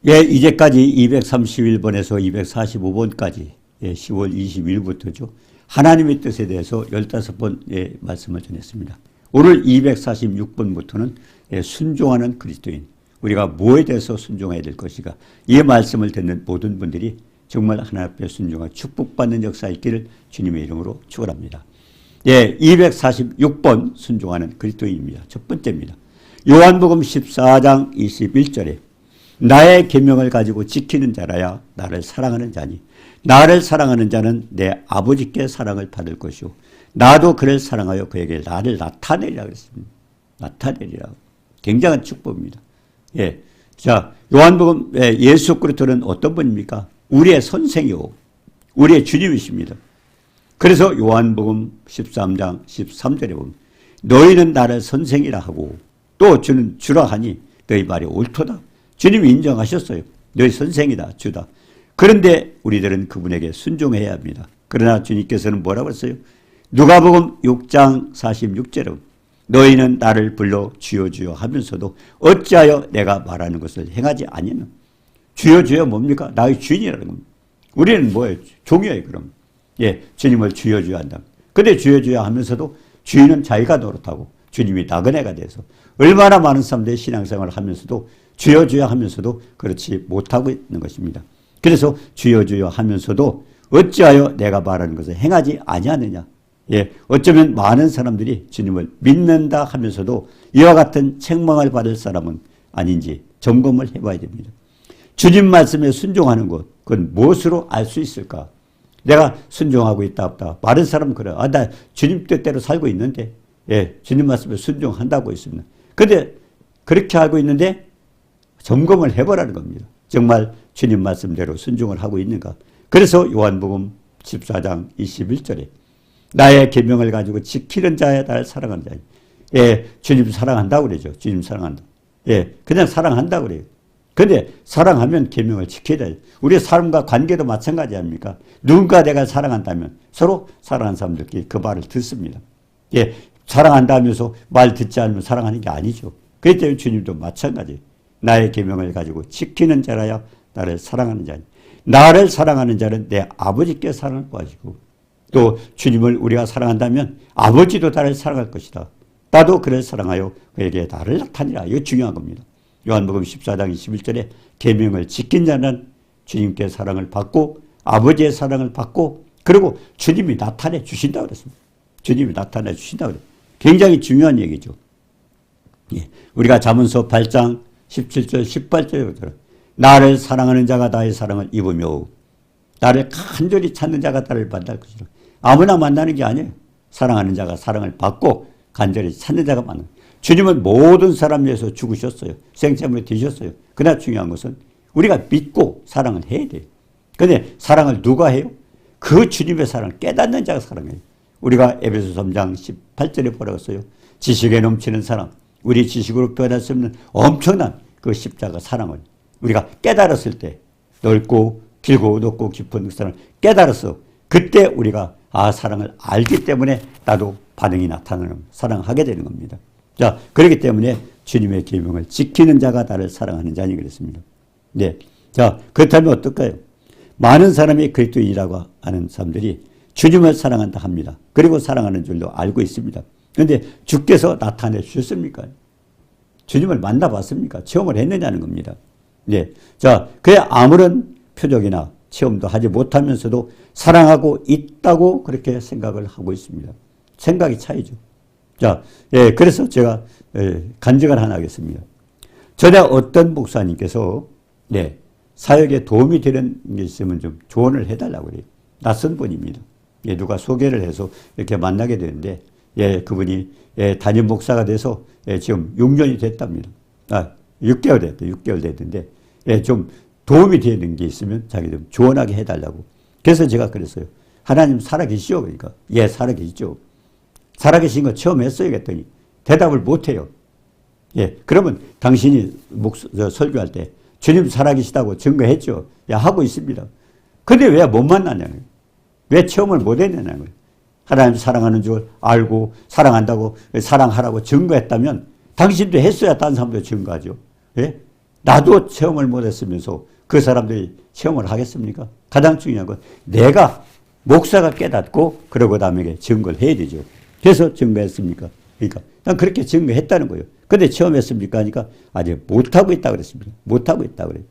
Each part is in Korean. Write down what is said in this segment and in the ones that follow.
예, 이제까지 231번에서 245번까지, 예, 10월 20일부터죠. 하나님의 뜻에 대해서 15번의 말씀을 전했습니다. 오늘 246번부터는 예, 순종하는 그리스도인, 우리가 뭐에 대해서 순종해야 될 것인가, 이 말씀을 듣는 모든 분들이 정말 하나님 앞에 순종하고 축복받는 역사 있기를 주님의 이름으로 축원합니다. 예, 246번 순종하는 그리스도인입니다. 첫 번째입니다. 요한복음 14장 21절에 나의 계명을 가지고 지키는 자라야 나를 사랑하는 자니 나를 사랑하는 자는 내 아버지께 사랑을 받을 것이요 나도 그를 사랑하여 그에게 나를 나타내리라 그랬습니다. 나타내리라. 굉장한 축복입니다. 예. 자, 요한복음 예수 그리스도는 어떤 분입니까? 우리의 선생이요 우리의 주님이십니다. 그래서 요한복음 13장 13절에 보면 너희는 나를 선생이라 하고 또 주는 주라 하니 너희 말이 옳도다. 주님이 인정하셨어요. 너희 선생이다, 주다. 그런데 우리들은 그분에게 순종해야 합니다. 그러나 주님께서는 뭐라고 했어요? 누가복음 6장 46절에 너희는 나를 불러 주여 주여 하면서도 어찌하여 내가 말하는 것을 행하지 아니하느냐. 주여 주여 뭡니까? 나의 주인이라는 겁니다. 우리는 뭐예요? 종이에요, 그럼. 예, 주님을 주여 주여 한다. 근데 주여 주여 하면서도 주인은 자기가 노릇하고 주님이 나그네가 돼서 얼마나 많은 사람들이 신앙생활을 하면서도 주여 주여 하면서도 그렇지 못하고 있는 것입니다. 그래서 주여 주여 하면서도 어찌하여 내가 말하는 것을 행하지 아니하느냐. 예, 어쩌면 많은 사람들이 주님을 믿는다 하면서도 이와 같은 책망을 받을 사람은 아닌지 점검을 해봐야 됩니다. 주님 말씀에 순종하는 것, 그건 무엇으로 알 수 있을까? 내가 순종하고 있다 없다. 많은 사람은 그래요. 아, 나 주님 뜻대로 살고 있는데, 예, 주님 말씀에 순종한다고 있습니다. 근데 그렇게 알고 있는데 점검을 해보라는 겁니다. 정말 주님 말씀대로 순종을 하고 있는가? 그래서 요한복음 14장 21절에 나의 계명을 가지고 지키는 자야 나를 사랑하는 자야. 예, 주님 사랑한다고 그러죠. 주님 사랑한다. 예, 그냥 사랑한다고 그래요. 근데 사랑하면 계명을 지켜야 돼요. 우리 사람과 관계도 마찬가지 아닙니까? 누군가 내가 사랑한다면 서로 사랑하는 사람들끼리 그 말을 듣습니다. 예, 사랑한다 하면서 말 듣지 않으면 사랑하는 게 아니죠. 그렇기 때문에 주님도 마찬가지예요. 나의 계명을 가지고 지키는 자라야 나를 사랑하는 자니 나를 사랑하는 자는 내 아버지께 사랑을 가지고 또 주님을 우리가 사랑한다면 아버지도 나를 사랑할 것이다. 나도 그를 사랑하여 그에게 나를 나타내라. 이거 중요한 겁니다. 요한복음 14장 21절에 계명을 지킨 자는 주님께 사랑을 받고 아버지의 사랑을 받고 그리고 주님이 나타내 주신다고 그랬습니다. 주님이 나타내 주신다고 그랬습니다. 굉장히 중요한 얘기죠. 예. 우리가 잠언서 8장 17절 18절에 나를 사랑하는 자가 나의 사랑을 입으며 나를 간절히 찾는 자가 나를 만날 것이라. 아무나 만나는 게 아니에요. 사랑하는 자가 사랑을 받고 간절히 찾는 자가 만나는 거예요. 주님은 모든 사람 위해서 죽으셨어요. 생체물이 되셨어요. 그러나 중요한 것은 우리가 믿고 사랑을 해야 돼요. 그런데 사랑을 누가 해요? 그 주님의 사랑을 깨닫는 자가 사랑해요. 우리가 에베소 3장 18절에 뭐라고 했어요? 지식에 넘치는 사랑, 우리 지식으로 표현할 수 없는 엄청난 그 십자가 사랑을 우리가 깨달았을 때 넓고 길고 높고 깊은 그 사랑을 깨달았어. 그때 우리가 사랑을 알기 때문에 나도 반응이 나타나는 사랑하게 되는 겁니다. 자, 그렇기 때문에 주님의 계명을 지키는 자가 나를 사랑하는 자니 그랬습니다. 네. 자, 그렇다면 어떨까요? 많은 사람이 그리스도인이라고 하는 사람들이 주님을 사랑한다 합니다. 그리고 사랑하는 줄도 알고 있습니다. 그런데 주께서 나타내 주셨습니까? 주님을 만나봤습니까? 체험을 했느냐는 겁니다. 네. 자, 그의 아무런 표적이나 체험도 하지 못하면서도 사랑하고 있다고 그렇게 생각을 하고 있습니다. 생각이 차이죠. 자, 예, 그래서 제가 간증을 하나 하겠습니다. 전에 어떤 목사님께서 네, 사역에 도움이 되는 게 있으면 좀 조언을 해달라고 그래요. 낯선 분입니다. 예, 누가 소개를 해서 이렇게 만나게 되는데, 예, 그분이 담임 목사가 돼서 지금 6년이 됐답니다. 6개월 됐대. 6개월 됐는데, 예, 좀 도움이 되는 게 있으면 자기 좀 조언하게 해달라고. 그래서 제가 그랬어요. 하나님 살아계시죠? 그러니까, 예, 살아계시죠. 살아계신 거 처음 했어요. 그랬더니 대답을 못해요. 예, 그러면 당신이 설교할 때 주님 살아계시다고 증거했죠. 야, 하고 있습니다. 근데 왜 못 만나냐는 거예요. 왜 체험을 못 했냐는 거예요. 하나님 사랑하는 줄 알고 사랑한다고 사랑하라고 증거했다면 당신도 했어야 다른 사람도 증거하죠. 예? 나도 체험을 못했으면서 그 사람들이 체험을 하겠습니까? 가장 중요한 건 내가 목사가 깨닫고 그러고 남에게 증거를 해야 되죠. 그래서 증거했습니까? 그러니까 난 그렇게 증거했다는 거예요. 근데 체험했습니까? 하니까 아직 못하고 있다 그랬습니다. 못하고 있다 그래요.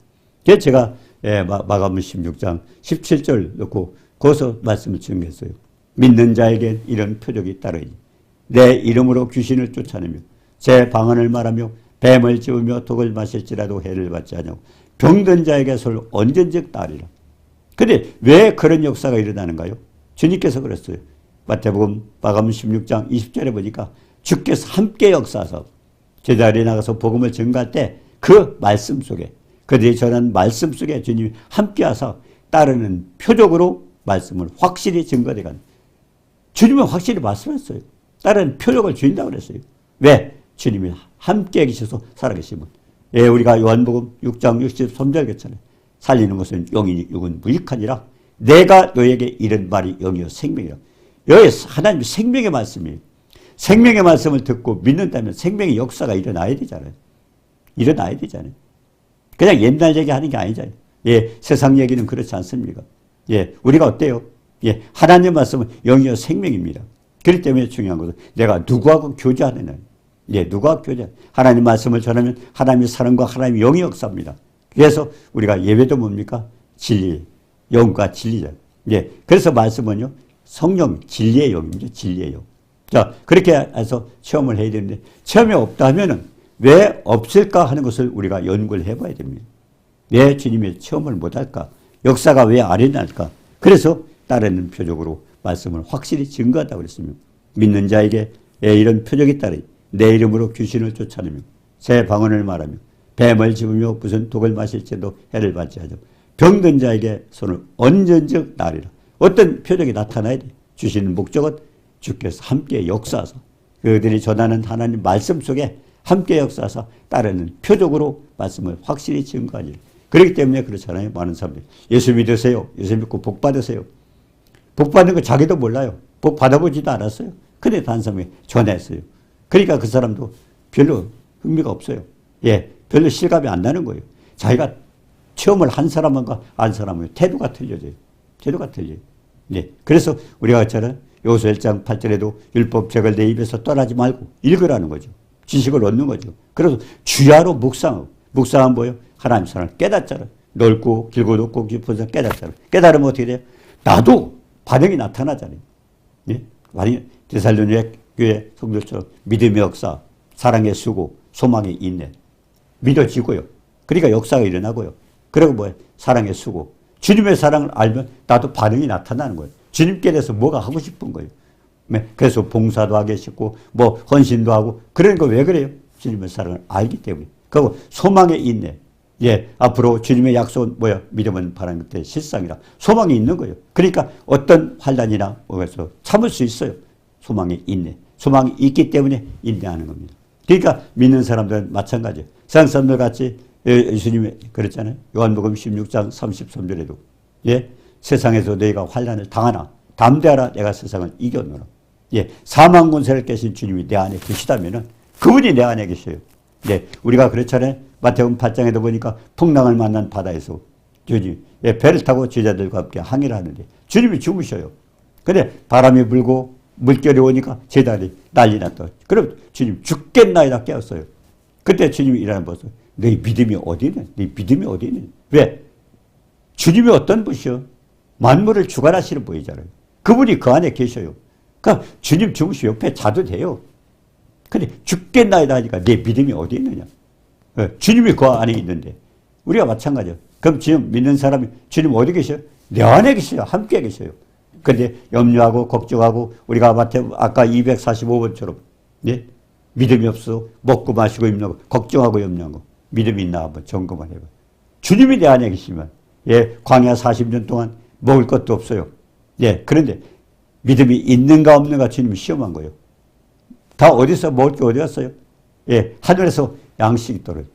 그래서 제가 마가복음 16장 17절 넣고 거기서 말씀을 증거했어요. 믿는 자에게 이런 표적이 따르니 내 이름으로 귀신을 쫓아내며 제 방언을 말하며 뱀을 집으며 독을 마실지라도 해를 받지 않냐고 병든 자에게 손을 얹은즉 나으리라. 근데 왜 그런 역사가 일어나는가요? 주님께서 그랬어요. 마태복음 마가복음 16장 20절에 보니까 주께서 함께 역사하사 제자리에 나가서 복음을 증거할 때 그 말씀 속에 그들이 전한 말씀 속에 주님이 함께 하사 따르는 표적으로 말씀을 확실히 증거되가 주님은 확실히 말씀했어요. 따르는 표적을 주인다고 그랬어요. 왜? 주님이 함께 계셔서 살아계시면. 예, 우리가 요한복음 6장 63절 그랬잖아요. 살리는 것은 영이니 육은 무익하니라. 내가 너에게 이런 말이 영이요 생명이라. 여기 하나님의 생명의 말씀이에요. 생명의 말씀을 듣고 믿는다면 생명의 역사가 일어나야 되잖아요. 일어나야 되잖아요. 그냥 옛날 얘기하는 게 아니잖아요. 예, 세상 얘기는 그렇지 않습니까? 예, 우리가 어때요? 예, 하나님의 말씀은 영이요 생명입니다. 그렇기 때문에 중요한 것은 내가 누구하고 교제하느냐. 예, 누구하고 교제. 하나님 말씀을 전하면 하나님의 사랑과 하나님의 영이 역사입니다. 그래서 우리가 예배도 뭡니까? 진리, 영과 진리죠. 예, 그래서 말씀은요, 성령, 진리의 영입니다. 진리의 영. 자, 그렇게 해서 체험을 해야 되는데, 체험이 없다 하면은 왜 없을까 하는 것을 우리가 연구를 해봐야 됩니다. 왜 주님의 체험을 못할까? 역사가 왜 안 일어날까? 그래서 따르는 표적으로 말씀을 확실히 증거한다고 그랬습니다. 믿는 자에게 이런 표적이 따르 내 이름으로 귀신을 쫓아내며 새 방언을 말하며 뱀을 집으며 무슨 독을 마실지도 해를 받지 하죠. 병든 자에게 손을 얹은즉 나으리라. 어떤 표적이 나타나야 돼. 주시는 목적은 주께서 함께 역사하사 그들이 전하는 하나님 말씀 속에 함께 역사하사 따르는 표적으로 말씀을 확실히 증거하니. 그렇기 때문에 그렇잖아요. 많은 사람들이 예수 믿으세요. 예수 믿고 복 받으세요. 복 받는 거 자기도 몰라요. 복 받아보지도 않았어요. 근데 다른 사람이 전했어요. 그러니까 그 사람도 별로 흥미가 없어요. 예, 별로 실감이 안 나는 거예요. 자기가 체험을 한 사람과 안 사람은 태도가 틀려져요. 태도가 틀려요. 예, 그래서 우리가 그처럼 요소 1장 8절에도 율법책을 내 입에서 떠나지 말고 읽으라는 거죠. 지식을 얻는 거죠. 그래서 주야로 묵상하고 묵상하면 뭐예요? 하나님 사랑을 깨닫잖아요. 넓고 길고 높고 깊어서 깨닫잖아요. 깨달으면 어떻게 돼요? 나도 반응이 나타나잖아요. 예? 데살로니가 교회 성도처럼 믿음의 역사, 사랑의 수고, 소망의 인내 믿어지고요. 그러니까 역사가 일어나고요. 그리고 뭐예요? 사랑의 수고. 주님의 사랑을 알면 나도 반응이 나타나는 거예요. 주님께 대해서 뭐가 하고 싶은 거예요. 그래서 봉사도 하기 싶고 뭐 헌신도 하고 그러니까 왜 그래요? 주님의 사랑을 알기 때문에. 그리고 소망의 인내. 예, 앞으로 주님의 약속은 뭐야? 믿음은 바라는 것들의 실상이라. 소망이 있는 거예요. 그러니까 어떤 환난이나 뭐에서 참을 수 있어요. 소망이 있네. 소망이 있기 때문에 인내하는 겁니다. 그러니까 믿는 사람들은 마찬가지예요. 세상 사람들 같이 예수님이 그랬잖아요. 요한복음 16장 33절에도 예, 세상에서 너희가 환난을 당하나 담대하라 내가 세상을 이겨노라. 예, 사망 권세를 깨신 주님이 내 안에 계시다면은 그분이 내 안에 계셔요. 예, 우리가 그렇잖아요. 마태복음 8장에도 보니까 풍랑을 만난 바다에서 주님 배를 타고 제자들과 함께 항해를 하는데 주님이 죽으셔요. 근데 바람이 불고 물결이 오니까 제자들이 난리 났다. 그럼 주님 죽겠나이다 깨웠어요. 그때 주님이 일하는 모습. 너희 믿음이 어디 있냐? 너희 믿음이 어디 있냐? 왜? 주님이 어떤 분이요? 만물을 주관하시는 분이잖아요. 그분이 그 안에 계셔요. 그러니까 주님 죽으시면 옆에 자도 돼요. 근데 죽겠나이다 하니까 내 믿음이 어디 있느냐? 주님이 그 안에 있는데 우리가 마찬가지예요. 그럼 지금 믿는 사람이 주님 어디 계셔요? 내 안에 계셔요. 함께 계셔요. 근데 염려하고 걱정하고 우리가 아까 245번처럼 예? 믿음이 없어 먹고 마시고 입는 걱정하고 염려하고 믿음이 있나 한번 점검을 해봐. 주님이 내 안에 계시면 예, 광야 40년 동안 먹을 것도 없어요. 예, 그런데 믿음이 있는가 없는가 주님이 시험한 거예요. 다 어디서 먹을 게 어디 갔어요? 예, 하늘에서 양식이 떨어져.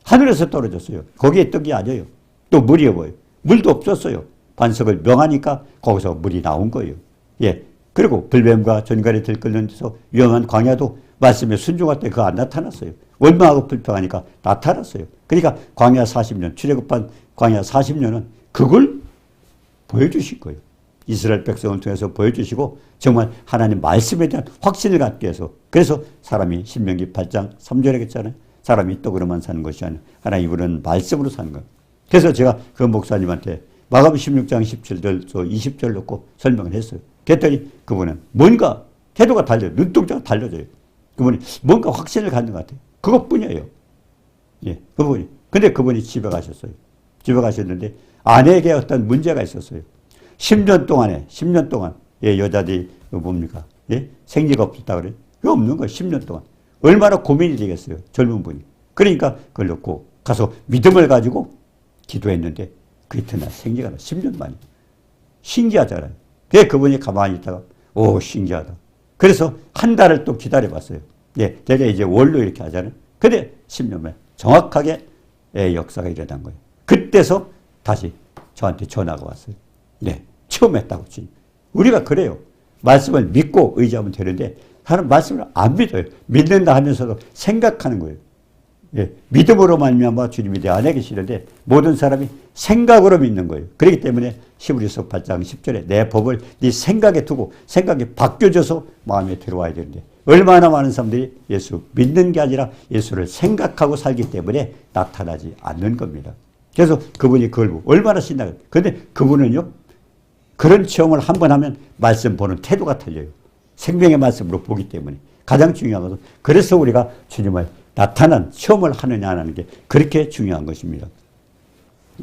하늘에서 떨어졌어요. 거기에 있던 게 아니에요. 또 물이 뭐예요? 물도 없었어요. 반석을 명하니까 거기서 물이 나온 거예요. 예, 그리고 불뱀과 전갈이 들끓는 데서 위험한 광야도 말씀에 순종할 때 그거 안 나타났어요. 원망하고 불평하니까 나타났어요. 그러니까 광야 40년, 출애굽한 광야 40년은 그걸 보여주실 거예요. 이스라엘 백성을 통해서 보여주시고 정말 하나님 말씀에 대한 확신을 갖게 해서 그래서 사람이 신명기 8장 3절에 했잖아요. 사람이 떡으로만 사는 것이 아니라 하나님 이분은 말씀으로 사는 거예요. 그래서 제가 그 목사님한테 마가복음 16장 17절, 20절 놓고 설명을 했어요. 그랬더니 그분은 뭔가 태도가 달라요. 눈동자가 달라져요. 그분이 뭔가 확신을 갖는 것 같아요. 그것뿐이에요. 예, 그분이. 근데 그분이 집에 가셨어요. 집에 가셨는데 아내에게 어떤 문제가 있었어요. 10년 동안, 예, 여자들이, 뭡니까? 예? 생리가 없었다 그래요? 그거 없는 거예요. 10년 동안. 얼마나 고민이 되겠어요. 젊은 분이. 그러니까 그걸 놓고 가서 믿음을 가지고 기도했는데 그 이튿날 생리가 나. 10년 만에. 신기하잖아요. 그래 그분이 가만히 있다가 오 신기하다. 그래서 한 달을 또 기다려봤어요. 예, 제가 이제 월로 이렇게 하잖아요. 근데 10년 만에 정확하게 예, 역사가 일어난 거예요. 그때서 다시 저한테 전화가 왔어요. 네, 처음 했다고. 우리가 그래요. 말씀을 믿고 의지하면 되는데 사람 말씀을 안 믿어요. 믿는다 하면서도 생각하는 거예요. 예, 믿음으로 말미암아 주님이 내 안에 계시는데 모든 사람이 생각으로 믿는 거예요. 그렇기 때문에 히브리서 8장 10절에 내 법을 네 생각에 두고 생각이 바뀌어져서 마음에 들어와야 되는데 얼마나 많은 사람들이 예수 믿는 게 아니라 예수를 생각하고 살기 때문에 나타나지 않는 겁니다. 그래서 그분이 그걸 보고 얼마나 신나요. 그런데 그분은요 그런 체험을 한번 하면 말씀 보는 태도가 틀려요. 생명의 말씀으로 보기 때문에 가장 중요한 것은 그래서 우리가 주님을 나타난 체험을 하느냐 안 하는 게 그렇게 중요한 것입니다.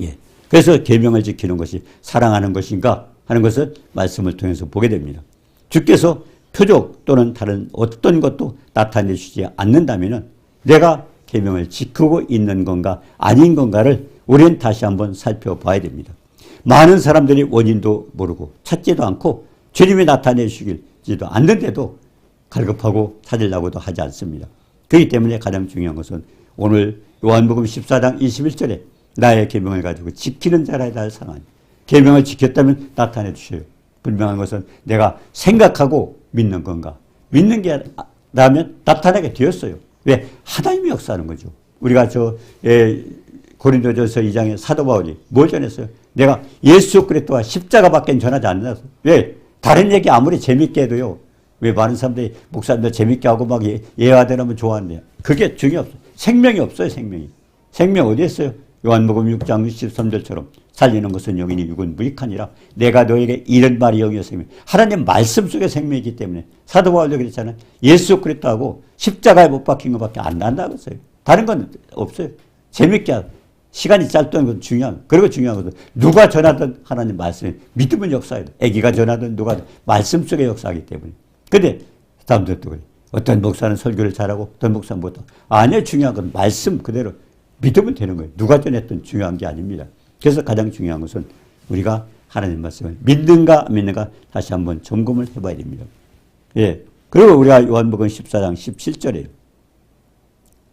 예. 그래서 계명을 지키는 것이 사랑하는 것인가 하는 것을 말씀을 통해서 보게 됩니다. 주께서 표적 또는 다른 어떤 것도 나타내 주지 않는다면 내가 계명을 지키고 있는 건가 아닌 건가를 우리는 다시 한번 살펴봐야 됩니다. 많은 사람들이 원인도 모르고 찾지도 않고 주님이 나타내 주시지도 않는데도 갈급하고 찾으려고도 하지 않습니다. 그렇기 때문에 가장 중요한 것은 오늘 요한복음 14장 21절에 나의 계명을 가지고 지키는 자라야 할 상한 계명을 지켰다면 나타내 주셔요. 분명한 것은 내가 생각하고 믿는 건가. 믿는 게 나면 나타나게 되었어요. 왜? 하나님이 역사하는 거죠. 우리가 고린도전서 2장에 사도 바울이 뭘 전했어요? 내가 예수 그리스도와 십자가밖에 전하지 않는다. 왜? 다른 얘기 아무리 재밌게 해도요. 왜 많은 사람들이 목사님들 재밌게 하고 막 예화대라면 좋아하는데요. 그게 중요없어요. 생명이 없어요. 생명이. 생명 어디 있어요? 요한복음 6장 63절처럼 살리는 것은 영이니 육은 무익하니라. 내가 너에게 이런 말이 영이요 생명. 하나님 말씀 속에 생명이기 때문에 사도 바울도 그랬잖아요. 예수 그리스도하고 십자가에 못 박힌 것밖에 안 난다고 했어요. 다른 건 없어요. 재밌게 하고. 시간이 짧다는 것은 중요한, 그리고 중요한 것은 누가 전하든 하나님 말씀에 믿음은 역사해야 돼. 애기가 전하든 누가 말씀 속에 역사하기 때문에. 근데 사람들도 그래. 어떤 목사는 설교를 잘하고 어떤 목사는 못하고. 아니요. 중요한 건 말씀 그대로 믿으면 되는 거예요. 누가 전했든 중요한 게 아닙니다. 그래서 가장 중요한 것은 우리가 하나님 말씀을 믿는가 안 믿는가 다시 한번 점검을 해봐야 됩니다. 예. 그리고 우리가 요한복음 14장 17절이에요.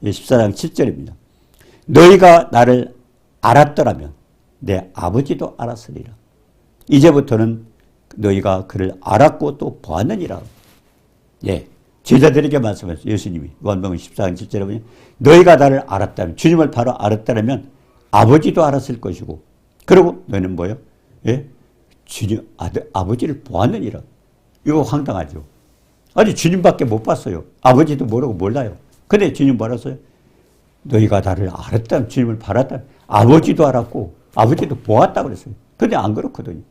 예, 14장 7절입니다. 너희가 나를 알았더라면 내 아버지도 알았으리라. 이제부터는 너희가 그를 알았고 또 보았느니라. 예. 제자들에게 말씀하셨어요. 예수님이 요한복음 14장 7절에 보면 너희가 나를 알았다면 주님을 바로 알았다면 아버지도 알았을 것이고 그리고 너희는 뭐예요? 예? 주님 아버지를 보았느니라. 이거 황당하죠. 아니 주님밖에 못 봤어요. 아버지도 모르고 몰라요. 근데 주님 뭐라 했어요? 너희가 나를 알았다면 주님을 바랐다면 아버지도 알았고 아버지도 보았다고 그랬어요. 근데 안 그렇거든요.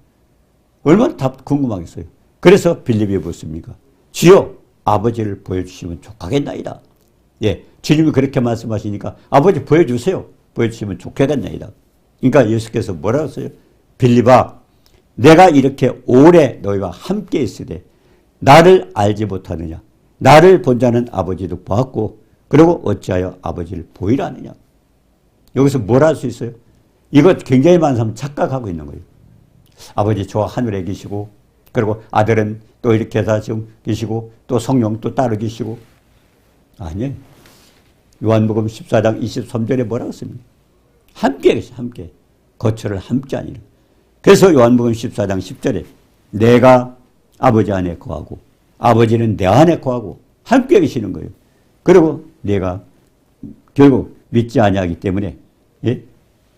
얼마나 답 궁금하겠어요. 그래서 빌립이 묻습니까? 주여 아버지를 보여주시면 좋겠나이다. 예, 주님이 그렇게 말씀하시니까 아버지 보여주세요. 보여주시면 좋겠나이다. 그러니까 예수께서 뭐라고 했어요? 빌립아 내가 이렇게 오래 너희와 함께 있으되 나를 알지 못하느냐. 나를 본 자는 아버지도 보았고 그리고 어찌하여 아버지를 보이라 하느냐. 여기서 뭘 할 수 있어요? 이것 굉장히 많은 사람 착각하고 있는 거예요. 아버지 저 하늘에 계시고 그리고 아들은 또 이렇게 해서 지금 계시고 또 성령 또 따로 계시고 아니에요. 요한복음 14장 23절에 뭐라고 했습니까? 함께 계시 함께. 거처를 함께 하니라. 그래서 요한복음 14장 10절에 내가 아버지 안에 거하고 아버지는 내 안에 거하고 함께 계시는 거예요. 그리고 내가 결국 믿지 아니하기 때문에, 예?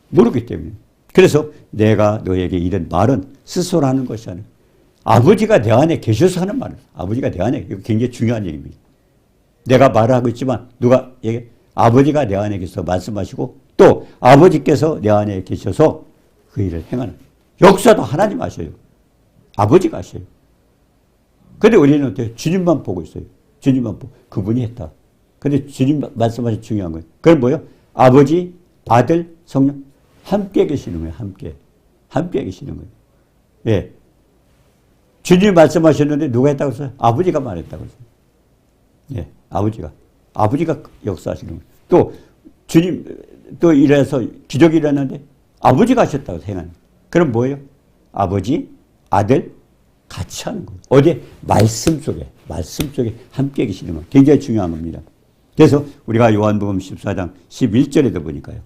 모르기 때문에. 그래서 내가 너에게 이런 말은 스스로 하는 것이 아니라 아버지가 내 안에 계셔서 하는 말이에요. 아버지가 내 안에, 이거 굉장히 중요한 얘기입니다. 내가 말하고 있지만 누가 얘기, 아버지가 내 안에 계셔서 말씀하시고 또 아버지께서 내 안에 계셔서 그 일을 행하는. 역사도 하나님 하셔요. 아버지가 하셔요. 근데 우리는 어때요? 주님만 보고 있어요. 주님만 보고. 그분이 했다. 근데 주님 말씀하신 중요한 거예요. 그건 뭐예요? 아버지, 아들, 성령 함께 계시는 거예요. 함께. 함께 계시는 거예요. 예. 주님이 말씀하셨는데 누가 했다고 했어요? 아버지가 말했다고 했어요. 예. 아버지가. 아버지가 역사하시는 거예요. 또 주님 또 이래서 기적이 일어났는데 아버지가 하셨다고 생각하는 거예요. 그럼 뭐예요? 아버지, 아들 같이 하는 거예요. 어디에? 말씀 속에 함께 계시는 거 굉장히 중요한 겁니다. 그래서 우리가 요한복음 14장 11절에도 보니까요.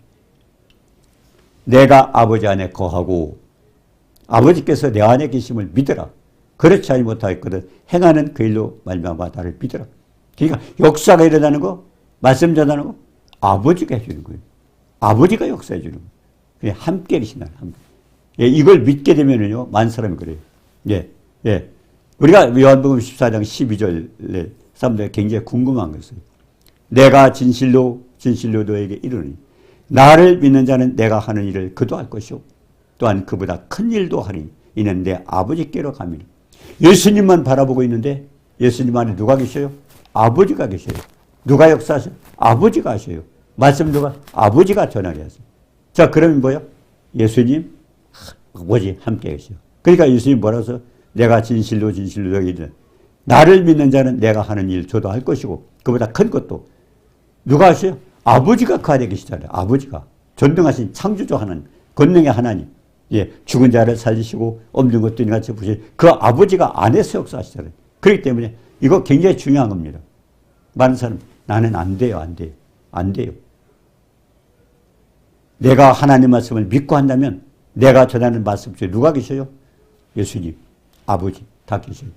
내가 아버지 안에 거하고 아버지께서 내 안에 계심을 믿어라. 그렇지 않지 못하겠거든 행하는 그 일로 말미암아 나를 믿어라. 그러니까 역사가 일어나는 거, 말씀 전하는 거 아버지가 해주는 거예요. 아버지가 역사해 주는 거예요. 그냥 함께 계시나. 예, 이걸 믿게 되면은요, 많은 사람이 그래요. 예, 예. 우리가 요한복음 14장 12절에 사람들이 굉장히 궁금한 것은 내가 진실로 너에게 이르노니 나를 믿는 자는 내가 하는 일을 그도 할 것이요 또한 그보다 큰 일도 하니 이는 내 아버지께로 가미니. 예수님만 바라보고 있는데 예수님 안에 누가 계셔요? 아버지가 계셔요. 누가 역사하셔요? 아버지가 하셔요. 말씀 누가? 아버지가 전하게 하세요. 자, 그러면 뭐예요? 예수님, 아버지 함께 계셔요. 그러니까 예수님 뭐라고 해서 내가 진실로 너에게 이르노니 나를 믿는 자는 내가 하는 일 저도 할 것이고 그보다 큰 것도 누가 하셔요? 아버지가 그 안에 계시잖아요. 아버지가. 전능하신 창조주 하나님, 권능의 하나님. 예, 죽은 자를 살리시고 없는 것도 같이 보시 그 아버지가 안에서 역사하시잖아요. 그렇기 때문에 이거 굉장히 중요한 겁니다. 많은 사람 나는 안 돼요. 안 돼요. 내가 하나님 말씀을 믿고 한다면 내가 전하는 말씀 중에 누가 계셔요? 예수님, 아버지 다 계셔요.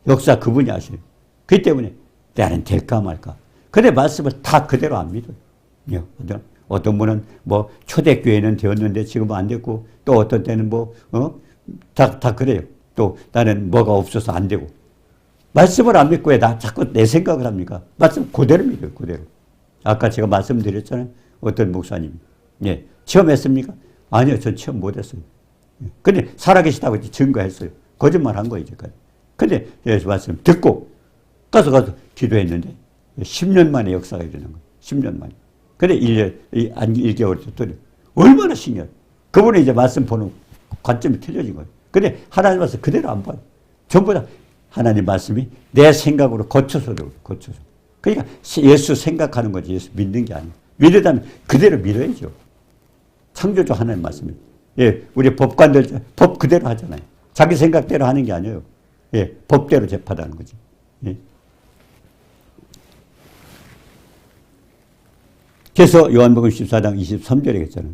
역사 그분이 하셔요. 그렇기 때문에 나는 될까 말까. 근데 말씀을 다 그대로 안 믿어요. 예, 어떤 분은 뭐 초대교회는 되었는데 지금은 안 됐고 또 어떤 때는 다 그래요. 또 나는 뭐가 없어서 안 되고. 말씀을 안 믿고 왜 나 자꾸 내 생각을 합니까? 말씀 그대로 믿어요. 그대로. 아까 제가 말씀드렸잖아요. 어떤 목사님. 예, 체험했습니까? 아니요. 전 체험 못했어요. 근데 살아계시다고 증거했어요. 거짓말 한 거예요. 이제까지. 근데 예수 말씀 듣고 가서 기도했는데 10년 만에 역사가 일어난 거예요. 10년 만에. 근데 1개월 또 얼마나 신기해요. 그분이 이제 말씀 보는 관점이 틀려진 거예요. 근데 하나님 말씀 그대로 안 봐요. 전부 다 하나님 말씀이 내 생각으로 고쳐서. 그러니까 예수 생각하는 거지. 예수 믿는 게 아니에요. 믿으다면 그대로 믿어야죠. 창조주 하나님 말씀이. 예, 우리 법관들 법 그대로 하잖아요. 자기 생각대로 하는 게 아니에요. 예, 법대로 재판하는 거지. 예. 그래서 요한복음 14장 23절에 했잖아요.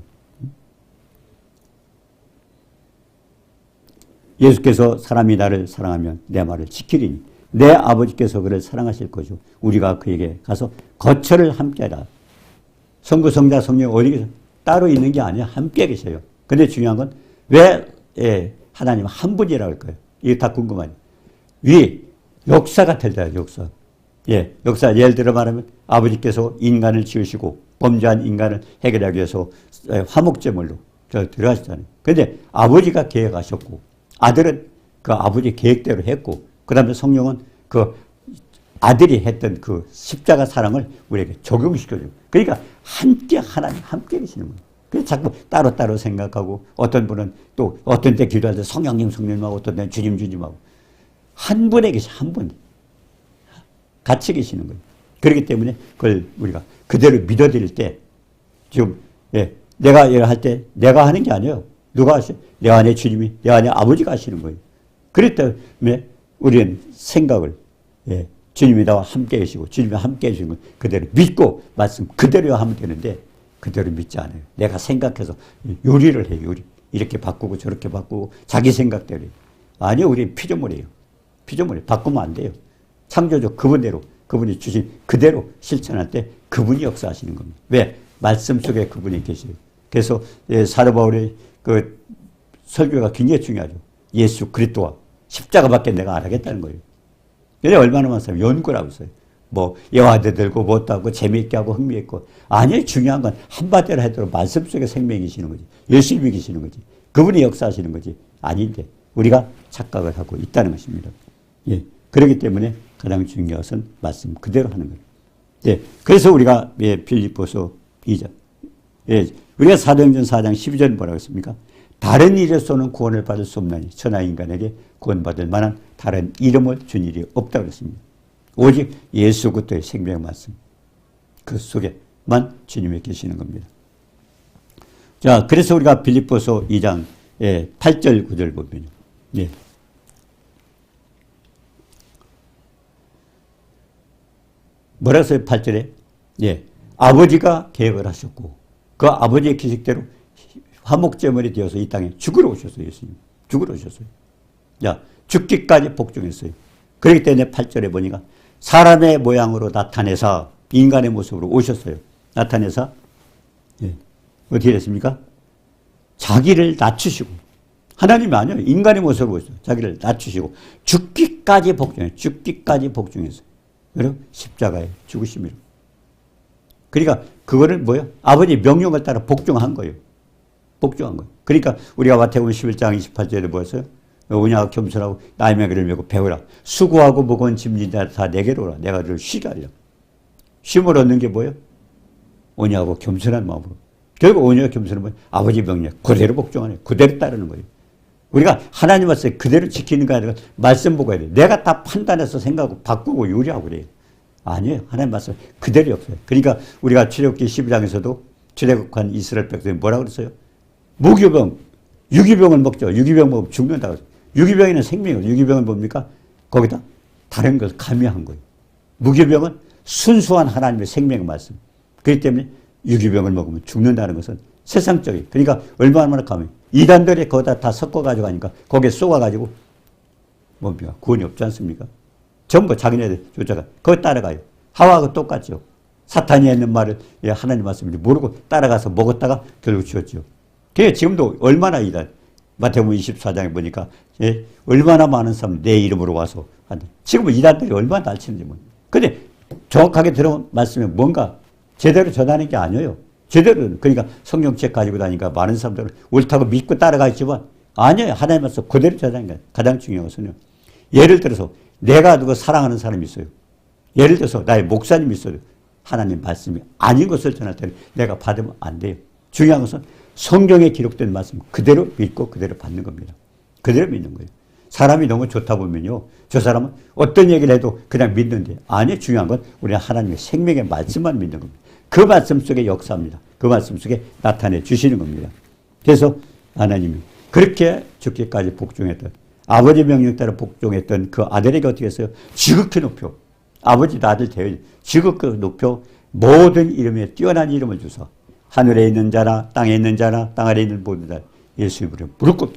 예수께서 사람이 나를 사랑하면 내 말을 지키리니 내 아버지께서 그를 사랑하실 것이고 우리가 그에게 가서 거처를 함께하라. 성부, 성자, 성령 어디 계세요? 따로 있는 게 아니야. 함께 계셔요. 근데 중요한 건 왜 하나님 한 분이라고 할까요? 이게 다 궁금하죠. 위 역사가 될다. 역사. 예, 역사 예를 들어 말하면 아버지께서 인간을 지으시고 범죄한 인간을 해결하기 위해서 화목제물로 들어가시잖아요. 그런데 아버지가 계획하셨고 아들은 그 아버지 계획대로 했고 그 다음에 성령은 그 아들이 했던 그 십자가 사랑을 우리에게 적용시켜줘요. 그러니까 함께 하나님 함께 계시는 거예요. 그래서 자꾸 따로따로 생각하고 어떤 분은 또 어떤 때 기도할 때 성령님하고 어떤 때는 주님하고 한 분에 계시 한 분. 같이 계시는 거예요. 그렇기 때문에 그걸 우리가 그대로 믿어드릴 때 지금 내가 할 때 내가 하는 게 아니에요. 누가 하셔요? 내 안에 주님이 내 안에 아버지가 하시는 거예요. 그렇기 때문에 우리는 생각을 주님이 나와 함께 계시고 주님이 함께 해주신 걸 그대로 믿고 말씀 그대로 하면 되는데 그대로 믿지 않아요. 내가 생각해서 요리를 해요. 요리. 이렇게 바꾸고 저렇게 바꾸고 자기 생각대로. 아니요. 우리는 피조물이에요. 피조물이 바꾸면 안 돼요. 창조주 그분대로 그분이 주신 그대로 실천할 때 그분이 역사하시는 겁니다. 왜? 말씀 속에 그분이 계세요. 그래서 사도 바울의 그 설교가 굉장히 중요하죠. 예수 그리스도와 십자가밖에 내가 안 하겠다는 거예요. 그래 얼마나 많은 사람이 연구라고 있어요. 뭐 예화대 들고 뭣도 하고 재미있게 하고 흥미있고 아니에요. 중요한 건 한마디로 하도록 말씀 속에 생명이 계시는 거지. 예수님이 계시는 거지. 그분이 역사하시는 거지. 아닌데 우리가 착각을 하고 있다는 것입니다. 예. 그렇기 때문에 가장 중요한 것은 말씀 그대로 하는 거예요. 예. 그래서 우리가 빌립보서 2장 우리가 사도행전 4장 12절 뭐라고 했습니까? 다른 이로서는 구원을 받을 수 없나니 천하 인간에게 구원받을 만한 다른 이름을 준 일이 없다고 그랬습니다. 오직 예수 그리스도의 생명의 말씀 그 속에만 주님이 계시는 겁니다. 자, 그래서 우리가 빌립보서 2장 8절 9절 보면요. 예. 뭐라고 써요? 8절에 예. 아버지가 계획을 하셨고 그 아버지의 기식대로 화목제물이 되어서 이 땅에 죽으러 오셨어요. 예수님. 죽으러 오셨어요. 자, 죽기까지 복종했어요. 그렇기 때문에 8절에 보니까 사람의 모양으로 나타내사 인간의 모습으로 오셨어요. 나타내사 예. 어떻게 됐습니까? 자기를 낮추시고 하나님이 아니에요. 인간의 모습으로 오셨어요. 자기를 낮추시고 죽기까지 복종했어요. 죽기까지 복종했어요. 그리고 십자가에 죽으심이로. 그러니까 그거를 뭐예요? 아버지 명령을 따라 복종한 거예요. 복종한 거예요. 그러니까 우리가 마태복음 11장 28절에 뭐였어요? 오냐고 겸손하고 나의 맹을 메고 배우라. 수고하고 무거운 짐진다 다 내게로 오라. 내가 너를 쉬게 하리라. 쉼을 얻는 게 뭐예요? 오냐고 겸손한 마음으로. 결국 오냐고 겸손한 마음으로 아버지 명령 그대로 복종하는 거예요. 그대로 따르는 거예요. 우리가 하나님 말씀 그대로 지키는 거 아니라 말씀 보고 해야 돼요. 내가 다 판단해서 생각하고 바꾸고 요리하고 그래요. 아니에요. 하나님 말씀 그대로 없어요. 그러니까 우리가 출애굽기 12장에서도 출애굽한 이스라엘 백성이 뭐라고 그랬어요? 무교병, 유기병을 먹죠. 유기병 먹으면 죽는다고 했어요. 유기병에는 생명이에요. 유기병은 뭡니까? 거기다 다른 것을 가미한 거예요. 무교병은 순수한 하나님의 생명의 말씀. 그렇기 때문에 유기병을 먹으면 죽는다는 것은 세상적이에요. 그러니까 얼마나 가면 이단들이 거기다 다 섞어가지고 하니까 거기에 쏘아가지고 뭡니까? 구원이 없지 않습니까? 전부 자기네들 쫓아가. 그거 따라가요. 하와하고 똑같죠. 사탄이 했는 말을 하나님 말씀인지 모르고 따라가서 먹었다가 결국 죽었죠. 그게 지금도 얼마나 이단 마태복음 24장에 보니까 얼마나 많은 사람 내 이름으로 와서 한다. 지금은 이단들이 얼마나 날치는지 모르겠어요. 근데 정확하게 들어온 말씀이 뭔가 제대로 전하는 게 아니에요. 제대로 그러니까 성경책 가지고 다니까 많은 사람들은 옳다고 믿고 따라가 있지만 아니에요. 하나님 말씀 그대로 전하는 게 가장 중요한 것은요. 예를 들어서 내가 누구 사랑하는 사람이 있어요. 예를 들어서 나의 목사님이 있어요. 하나님 말씀이 아닌 것을 전할 때는 내가 받으면 안 돼요. 중요한 것은 성경에 기록된 말씀 그대로 믿고 그대로 받는 겁니다. 그대로 믿는 거예요. 사람이 너무 좋다 보면요. 저 사람은 어떤 얘기를 해도 그냥 믿는데 아니에요. 중요한 건 우리는 하나님의 생명의 말씀만 믿는 겁니다. 그 말씀 속에 역사합니다. 그 말씀 속에 나타내 주시는 겁니다. 그래서 하나님이 그렇게 죽기까지 복종했던 아버지 명령 따라 복종했던 그 아들에게 어떻게 했어요? 지극히 높여 아버지도 아들 대여 지극히 높여 모든 이름에 뛰어난 이름을 주사 하늘에 있는 자나 땅에 있는 자나 땅 아래에 있는 모든 자 예수 이름으로 무릎 꿇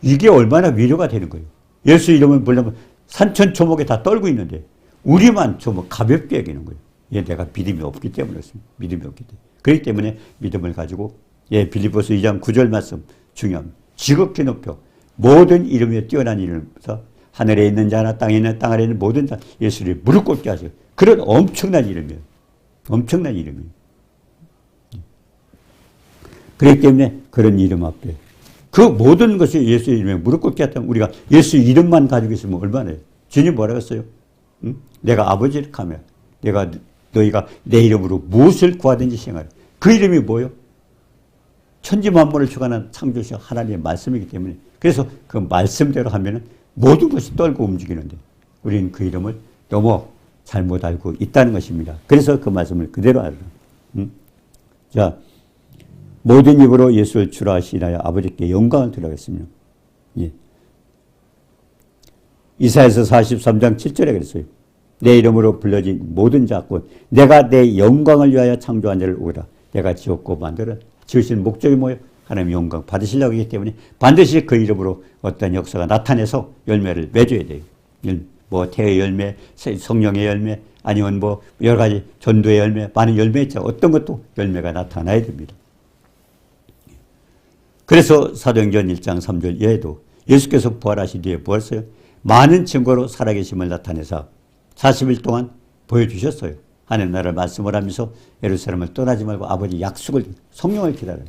이게 얼마나 위로가 되는 거예요. 예수 이름을 부르면 산천초목에 다 떨고 있는데 우리만 좀 가볍게 여기는 거예요. 내가 믿음이 없기 때문에 그렇습니다. 믿음이 없기 때문에. 그렇기 때문에 믿음을 가지고 빌립보서 2장 9절 말씀 중요합니다. 지극히 높여 모든 이름에 뛰어난 이름에서 하늘에 있는 자나 땅에 있는 땅 아래에 있는 모든 자 예수를 무릎 꿇게 하세요. 그런 엄청난 이름이에요. 엄청난 이름이에요. 그렇기 때문에 그런 이름 앞에 그 모든 것이 예수 이름에 무릎 꿇게 했다면 우리가 예수 이름만 가지고 있으면 얼마나 해요. 주님 뭐라고 했어요? 응? 내가 아버지를 가면 내가 너희가 내 이름으로 무엇을 구하든지 시행하라. 그 이름이 뭐예요? 천지 만물을 주관한 창조주 하나님의 말씀이기 때문에 그래서 그 말씀대로 하면은 모든 것이 떨고 움직이는데 우리는 그 이름을 너무 잘못 알고 있다는 것입니다. 그래서 그 말씀을 그대로 알아라. 응? 자, 모든 입으로 예수를 주라 하시나요? 아버지께 영광을 드리겠습니다. 예. 이사야서 43장 7절에 그랬어요. 내 이름으로 불러진 모든 자꾼 내가 내 영광을 위하여 창조한 자를 오라. 내가 지었고 만들어 지으신 목적이 뭐예요? 하나님의 영광 받으시려고 하기 때문에 반드시 그 이름으로 어떤 역사가 나타내서 열매를 맺어야 돼요. 뭐 태의 열매, 성령의 열매, 아니면 뭐 여러 가지 전도의 열매, 많은 열매 있죠. 어떤 것도 열매가 나타나야 됩니다. 그래서 사도행전 1장 3절 이하에도 예수께서 부활하신 뒤에 부활했어요. 많은 증거로 살아계심을 나타내사 40일 동안 보여주셨어요. 하나님 나라를 말씀을 하면서 예루살렘을 떠나지 말고 아버지 약속을, 성령을 기다려요.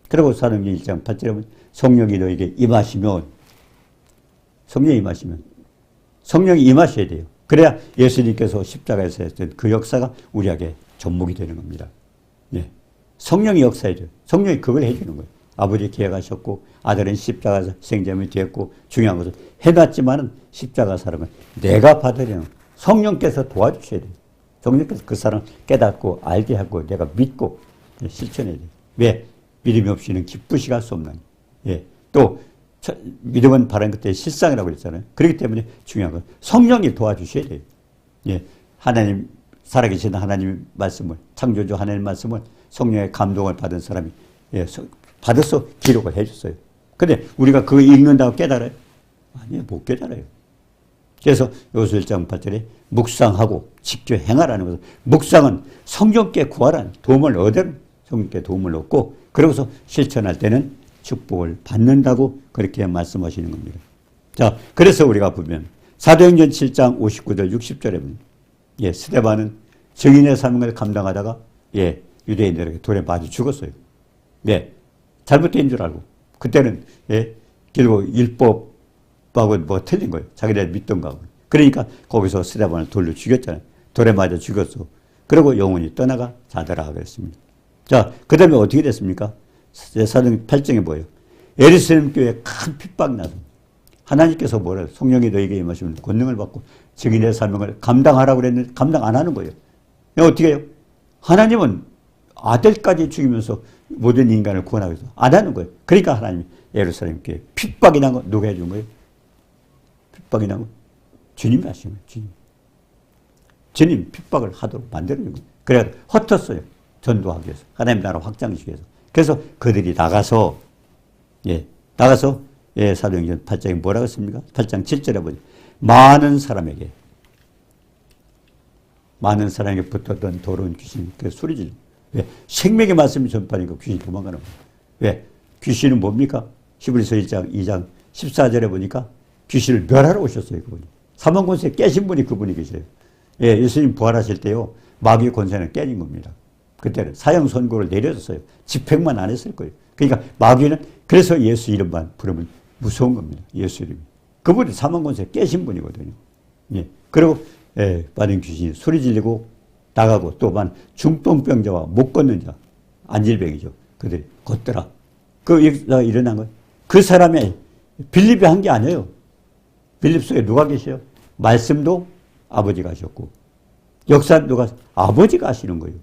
그리고 사도행전 1장 8절에 보면 성령이 너에게 임하시면, 성령이 임하셔야 돼요. 그래야 예수님께서 십자가에서 했던 그 역사가 우리에게 접목이 되는 겁니다. 네. 성령이 역사해야 돼요. 성령이 그걸 해주는 거예요. 아버지 계획하셨고 아들은 십자가에서 생자임이 되었고 중요한 것은 해놨지만은 십자가 사랑을 내가 받으려는 성령께서 도와주셔야 돼요. 성령께서 그 사랑을 깨닫고 알게 하고 내가 믿고 실천해야 돼요. 왜? 믿음이 없이는 기쁘시게 할 수 없나니. 예. 또 믿음은 바라는 것들의 실상이라고 그랬잖아요. 그렇기 때문에 중요한 건 성령이 도와주셔야 돼요. 예. 하나님, 살아계신 하나님 말씀을, 창조주 하나님 말씀을 성령의 감동을 받은 사람이, 예, 받아서 기록을 해줬어요. 근데 우리가 그거 읽는다고 깨달아요? 아니요, 못 깨달아요. 그래서 요수 1장 8절에 묵상하고 직접 행하라는 것은, 묵상은 성령께 구하라는 도움을 얻으는, 성령께 도움을 얻고 그러고서 실천할 때는 축복을 받는다고 그렇게 말씀하시는 겁니다. 자, 그래서 우리가 보면 사도행전 7장 59절 60절에 보면, 예, 스데반은 증인의 사명을 감당하다가, 예, 유대인들에게 돌에 맞아 죽었어요. 예, 잘못된 줄 알고. 그때는, 예, 결국 율법하고 뭐 틀린 거예요. 자기들 믿던 거하고. 그러니까 거기서 스데반을 돌로 죽였잖아요. 돌에 맞아 죽였어. 그리고 영혼이 떠나가 자더라 그랬습니다. 자, 그 다음에 어떻게 됐습니까? 사도행 8장에 뭐예요? 예루살렘 교회에 큰 핍박이 나서 하나님께서 뭐래요? 성령이 너에게 임하시면 권능을 받고 증인의 사명을 감당하라고 그랬는데 감당 안 하는 거예요. 어떻게 해요? 하나님은 아들까지 죽이면서 모든 인간을 구원하기 위해서 안 하는 거예요. 그러니까 하나님이 예루살렘 교회에 핍박이 난 거 누가 해준 거예요? 핍박이 난 거 주님이 하신 거예요. 주님. 주님 핍박을 하도록 만들어준 거예요. 그래야 헛었어요. 전도하기 위해서. 하나님 나라 확장시키기 위해서. 그래서 그들이 나가서, 예, 예, 사도행전 8장에 뭐라고 했습니까? 8장 7절에 보니 많은 사람에게 붙었던 더러운 귀신이 그 소리질. 왜? 생명의 말씀이 전파니까 귀신이 도망가는 거예요. 왜? 귀신은 뭡니까? 히브리서 1장 2장 14절에 보니까 귀신을 멸하러 오셨어요. 그분이. 사망 권세 깨신 분이 그분이 계세요. 예, 예수님 부활하실 때요, 마귀의 권세는 깨진 겁니다. 그때는 사형 선고를 내려줬어요. 집행만 안 했을 거예요. 그러니까 마귀는, 그래서 예수 이름만 부르면 무서운 겁니다. 예수 이름이. 그분이 사망 권세 깨신 분이거든요. 예. 그리고, 예, 받은 귀신이 소리 지르고 나가고, 또 반 중풍병자와 못 걷는 자, 안질병이죠. 그들이 걷더라. 그 일어난 거예요. 그 사람이 빌립이 한 게 아니에요. 빌립 속에 누가 계셔요? 말씀도 아버지가 하셨고, 역사 누가? 아버지가 하시는 거예요.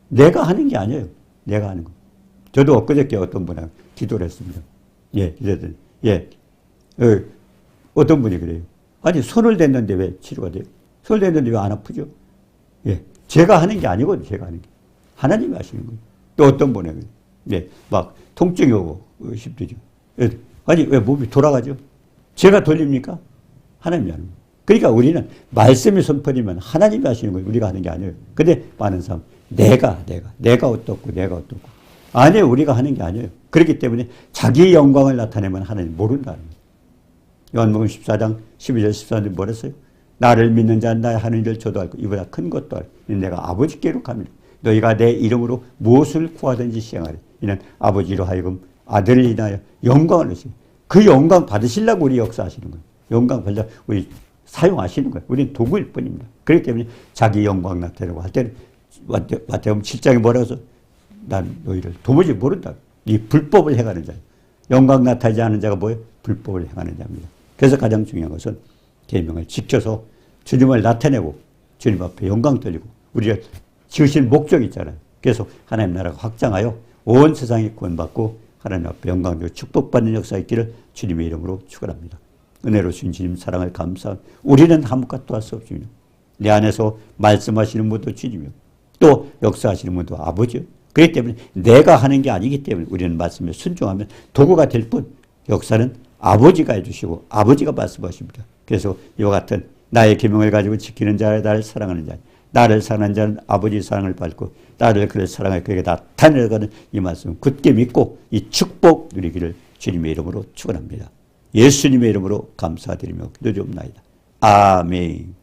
내가 하는 게 아니에요. 내가 하는 거. 저도 엊그저께 어떤 분하고 기도를 했습니다. 예, 기도했더니, 예, 어떤 분이 그래요. 아니, 손을 댔는데 왜 치료가 돼요? 손을 댔는데 왜 안 아프죠? 예, 제가 하는 게 아니거든요. 제가 하는 게. 하나님이 하시는 거예요. 또 어떤 분이 그래요. 예, 막 통증이 오고 힘들죠. 예, 아니, 왜 몸이 돌아가죠? 제가 돌립니까? 하나님이 하는 거예요. 그러니까 우리는 말씀이 선포되면 하나님이 하시는 거예요. 우리가 하는 게 아니에요. 근데 많은 사람, 내가 어떻고, 아니에요. 우리가 하는 게 아니에요. 그렇기 때문에 자기의 영광을 나타내면 하나님 모른다는 거예요. 요한복음 14장 12절 14절 뭐랬어요? 나를 믿는 자는 나의 하는 일을 저도 알고 이보다 큰 것도 알고 내가 아버지께로 갑니다. 너희가 내 이름으로 무엇을 구하든지 시행하리. 이는 아버지로 하여금 아들을 인하여 영광을 주시고 그 영광 받으시려고 우리 역사하시는 거예요. 영광 받으려고 우리 사용하시는 거예요. 우리는 도구일 뿐입니다. 그렇기 때문에 자기 영광 나타내려고 할 때는 마태복음 7장에 뭐라고 해서 난 너희를 도무지 모른다. 이 불법을 행하는 자. 영광 나타나지 않은 자가 뭐예요? 불법을 행하는 자입니다. 그래서 가장 중요한 것은 계명을 지켜서 주님을 나타내고 주님 앞에 영광 돌리고 우리가 지으신 목적이 있잖아요. 그래서 하나님 나라가 확장하여 온 세상이 구원받고 하나님 앞에 영광으로 축복받는 역사가 있기를 주님의 이름으로 축원합니다. 은혜로우신 주님 사랑을 감사합니다. 우리는 아무것도 할 수 없습니다. 내 안에서 말씀하시는 분도 주님이요. 또 역사하시는 분도 아버지요. 그렇기 때문에 내가 하는 게 아니기 때문에 우리는 말씀에 순종하면 도구가 될 뿐 역사는 아버지가 해주시고 아버지가 말씀하십니다. 그래서 이와 같은 나의 계명을 가지고 지키는 자를 나를 사랑하는 자, 나를 사랑하는 자는 아버지 사랑을 받고 나를 그를 사랑하여 그에게 나타내가는 이 말씀 굳게 믿고 이 축복 누리기를 주님의 이름으로 축원합니다. 예수님의 이름으로 감사드리며 기도드리옵나이다. 아멘.